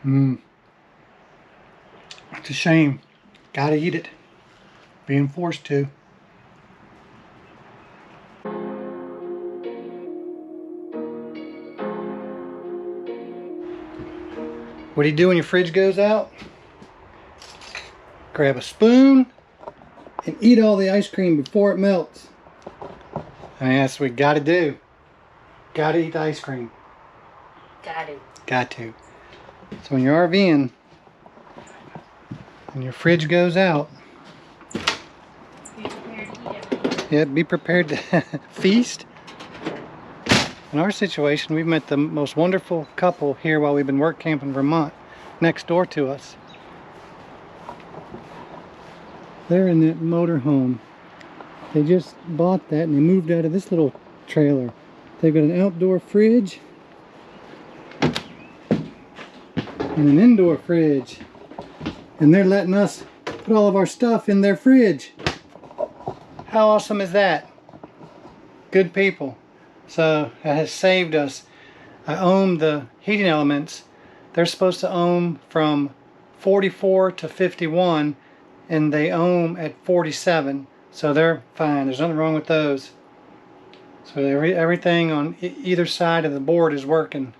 It's a shame. Gotta eat it. Being forced to. What do you do when your fridge goes out? Grab a spoon and eat all the ice cream before it melts. And that's what we gotta do. Gotta eat the ice cream. Got to. So when you're RVing and your fridge goes out, be prepared to eat it. Yeah, be prepared to feast. In our situation, we've met the most wonderful couple here while we've been work camping in Vermont, next door to us. They're in that motor home. They just bought that and they moved out of this little trailer. They've got an outdoor fridge and an indoor fridge. And they're letting us put all of our stuff in their fridge. How awesome is that? Good people. So that has saved us. I ohm the heating elements. They're supposed to ohm from 44 to 51 and they ohm at 47. So they're fine. There's nothing wrong with those. So everything on either side of the board is working.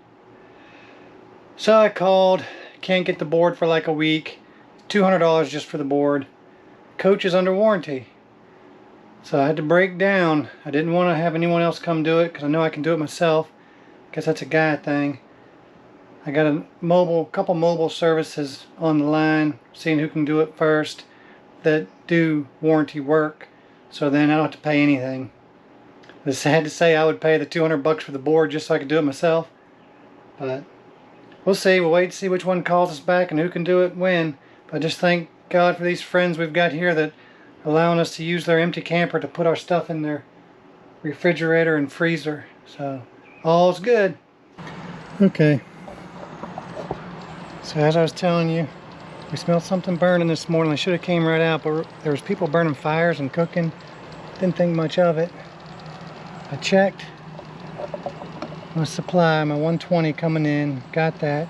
So I called. Can't get the board for like a week. $200 just for the board. Coach is under warranty. So I had to break down. I didn't want to have anyone else come do it because I know I can do it myself. Guess that's a guy thing. I got a couple mobile services on the line, seeing who can do it first that do warranty work. So then I don't have to pay anything. It's sad to say I would pay the $200 for the board just so I could do it myself. But we'll see. We'll wait to see which one calls us back and who can do it when. But just thank God for these friends we've got here that allowing us to use their empty camper to put our stuff in their refrigerator and freezer. So all's good. Okay. So as I was telling you, we smelled something burning this morning. I should have came right out, but there was people burning fires and cooking. Didn't think much of it. I checked my supply, my 120 coming in. Got that.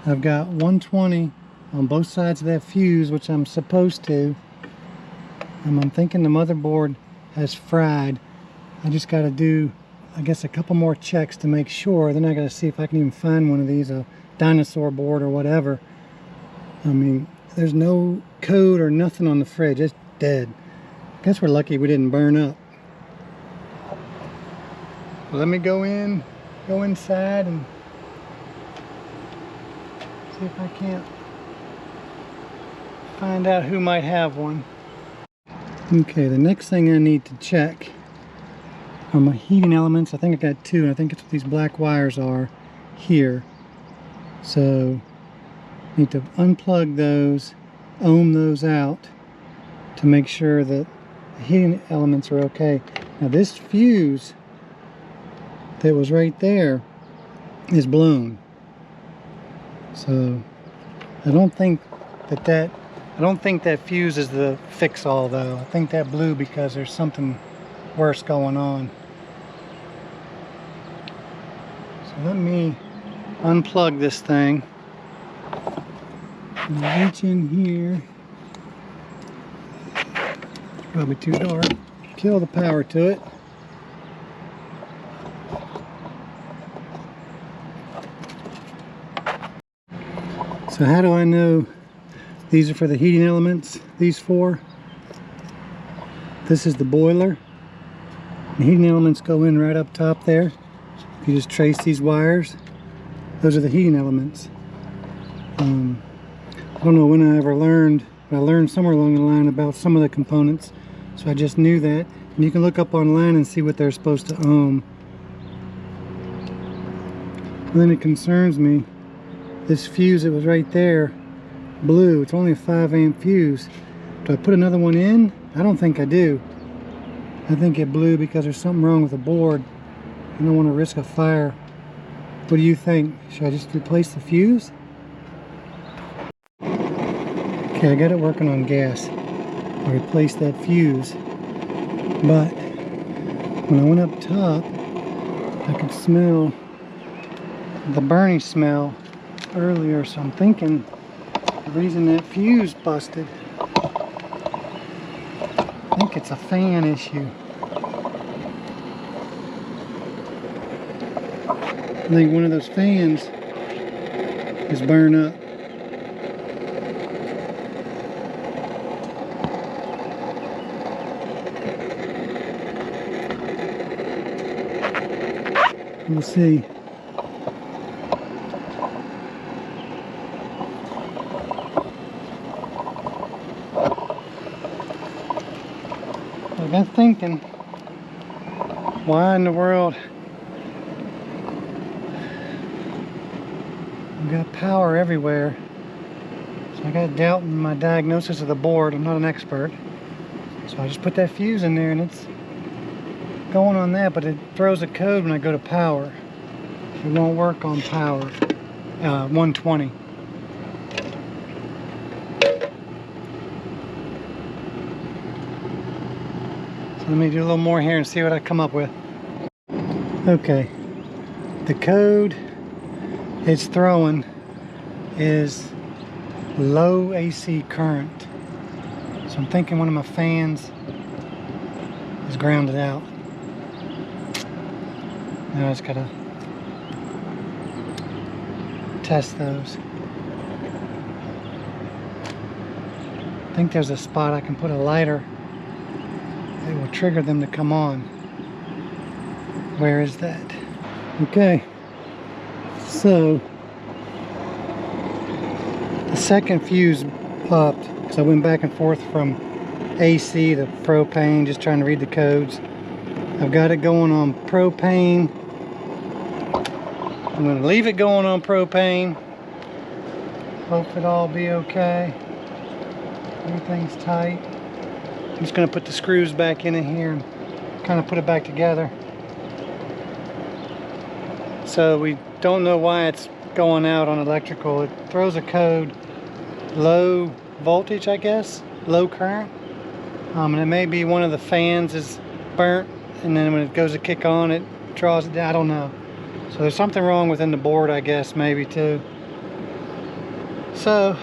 I've got 120 on both sides of that fuse, which I'm supposed to. And I'm thinking the motherboard has fried. I just got to do, I guess, a couple more checks to make sure. Then I got to see if I can even find one of these, a dinosaur board or whatever. I mean, there's no code or nothing on the fridge. It's dead. Guess we're lucky we didn't burn up. Well, let me go inside and see if I can't find out who might have one. Okay, the next thing I need to check are my heating elements. I think I got two, and I think it's what these black wires are here. So I need to unplug those, ohm those out to make sure that the heating elements are okay. Now this fuse that was right there is blown. So I don't think that fuse is the fix-all though. I think that blew because there's something worse going on. So let me unplug this thing. And reach in here. Probably too dark. Kill the power to it. So how do I know these are for the heating elements? These four. This is the boiler. The heating elements go in right up top there. You just trace these wires. Those are the heating elements. I don't know when I ever learned, but I learned somewhere along the line about some of the components. So I just knew that. And you can look up online and see what they're supposed to ohm. And then it concerns me. This fuse that was right there blew. It's only a 5 amp fuse. Do I put another one in? I don't think I do. I think it blew because there's something wrong with the board. I don't want to risk a fire. What do you think? Should I just replace the fuse? Okay, I got it working on gas. I replaced that fuse. But when I went up top, I could smell the burning smell earlier, so I'm thinking the reason that fuse busted, I think it's a fan issue. I think one of those fans is burned up. We'll see. I've been thinking, why in the world we've got power everywhere? So I got doubt in my diagnosis of the board. I'm not an expert. So I just put that fuse in there and it's going on that, but it throws a code when I go to power. It won't work on power 120. So let me do a little more here and see what I come up with. Okay, the code it's throwing is low AC current. So I'm thinking one of my fans is grounded out. Now I just gotta test those. I think there's a spot I can put a lighter that will trigger them to come on. Where is that? Okay, so the second fuse popped because I went back and forth from AC to propane, just trying to read the codes. I've got it going on propane. I'm going to leave it going on propane. Hope it all be okay. Everything's tight. I'm just going to put the screws back in here and kind of put it back together. So we don't know why it's going out on electrical. It throws a code low voltage, I guess, low current. And it may be one of the fans is burnt, and then when it goes to kick on, it draws it down. I don't know. So there's something wrong within the board, I guess, maybe too. So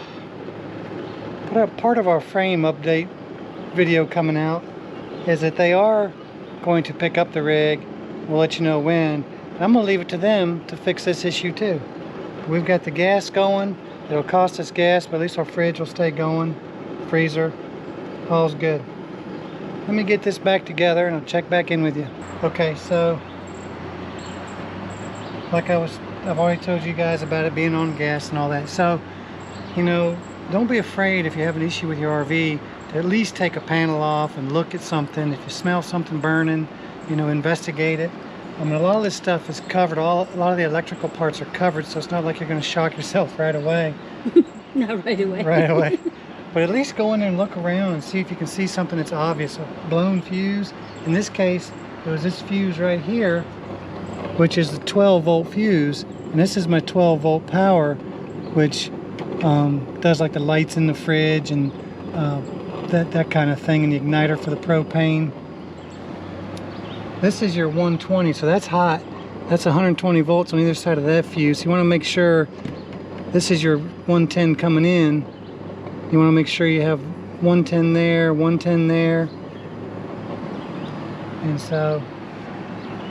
part of our frame update video coming out is that they are going to pick up the rig. We'll let you know when. And I'm going to leave it to them to fix this issue too. We've got the gas going. It'll cost us gas, but at least our fridge will stay going. Freezer, all's good. Let me get this back together and I'll check back in with you. Okay, so like I've already told you guys about it being on gas and all that. So, you know, don't be afraid if you have an issue with your RV to at least take a panel off and look at something. If you smell something burning, you know, investigate it. I mean, a lot of this stuff is covered. A lot of the electrical parts are covered, so it's not like you're going to shock yourself right away. Not right away. Right away. But at least go in there and look around and see if you can see something that's obvious. A blown fuse. In this case, it was this fuse right here, which is the 12-volt fuse, and this is my 12-volt power, which does like the lights in the fridge and that kind of thing, and the igniter for the propane. This is your 120, so that's hot. That's 120 volts on either side of that fuse. You want to make sure this is your 110 coming in. You want to make sure you have 110 there, 110 there. And so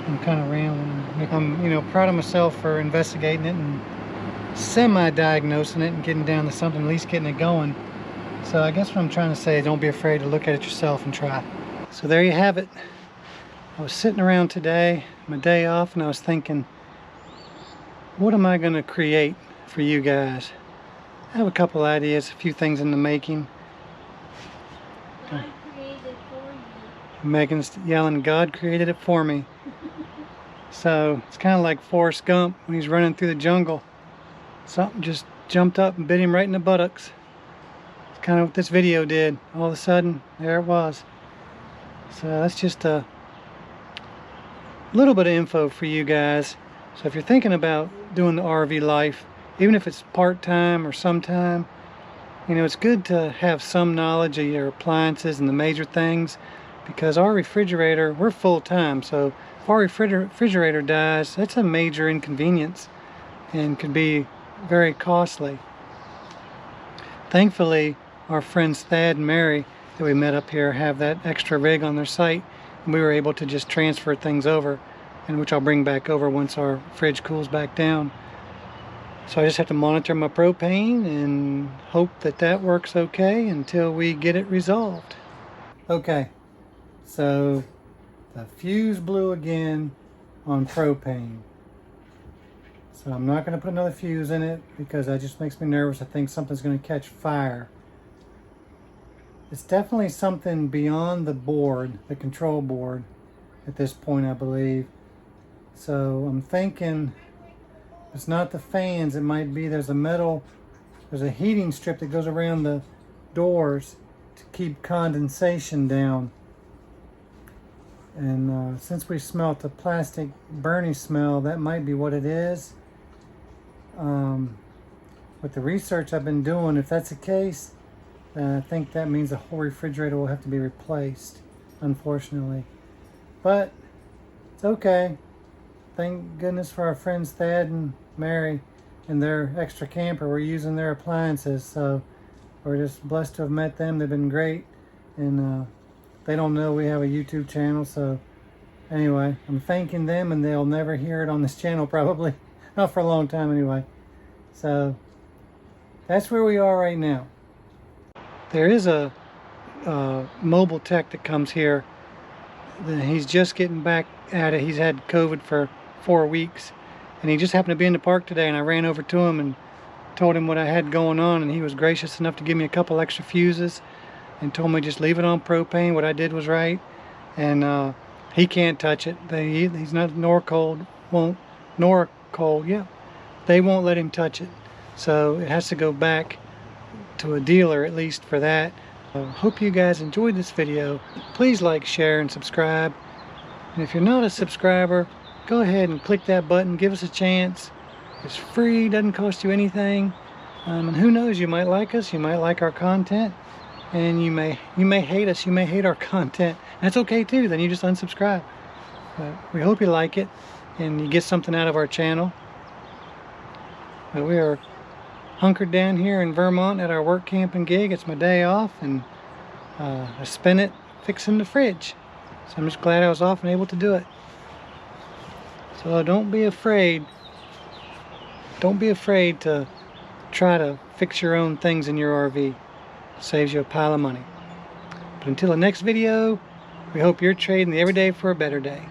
I'm kind of rambling. I'm, you know, proud of myself for investigating it and semi-diagnosing it and getting down to something, at least getting it going. So I guess what I'm trying to say is don't be afraid to look at it yourself and try. So there you have it. I was sitting around today, my day off, and I was thinking, what am I going to create for you guys? I have a couple ideas, a few things in the making. God created it for you. Megan's yelling, God created it for me. So it's kind of like Forrest Gump when he's running through the jungle. Something just jumped up and bit him right in the buttocks. It's kind of what this video did. All of a sudden, there it was. So that's just a little bit of info for you guys. So if you're thinking about doing the RV life, even if it's part-time or sometime, you know, it's good to have some knowledge of your appliances and the major things, because our refrigerator, we're full-time, so if our refrigerator dies, that's a major inconvenience. and could be very costly. Thankfully, our friends Thad and Mary that we met up here have that extra rig on their site, and we were able to just transfer things over, and which I'll bring back over once our fridge cools back down. So I just have to monitor my propane and hope that that works okay until we get it resolved. Okay, so the fuse blew again on propane. So I'm not going to put another fuse in it because that just makes me nervous. I think something's going to catch fire. It's definitely something beyond the board, the control board at this point, I believe. So I'm thinking it's not the fans. It might be there's a heating strip that goes around the doors to keep condensation down. And since we smelt the plastic burny smell, that might be what it is. With the research I've been doing, if that's the case, I think that means the whole refrigerator will have to be replaced, unfortunately. But it's okay. Thank goodness for our friends Thad and Mary and their extra camper. We're using their appliances, so we're just blessed to have met them. They've been great, and they don't know we have a YouTube channel, so anyway, I'm thanking them, and they'll never hear it on this channel probably. Not for a long time anyway. So that's where we are right now. There is a mobile tech that comes here. He's just getting back at it. He's had COVID for 4 weeks, and he just happened to be in the park today, and I ran over to him and told him what I had going on, and he was gracious enough to give me a couple extra fuses and told me just leave it on propane. What I did was right, and he can't touch it. He's not nor cold, yeah. They won't let him touch it, so it has to go back to a dealer at least for that. Hope you guys enjoyed this video. Please like, share, and subscribe. And if you're not a subscriber, go ahead and click that button. Give us a chance. It's free, doesn't cost you anything. And who knows, you might like us, you might like our content, and you may hate us, you may hate our content. That's okay too, then you just unsubscribe. But we hope you like it and you get something out of our channel. But we are hunkered down here in Vermont at our work camping gig. It's my day off, and I spent it fixing the fridge. So I'm just glad I was off and able to do it. So don't be afraid. Don't be afraid to try to fix your own things in your RV. It saves you a pile of money. But until the next video, we hope you're trading the everyday for a better day.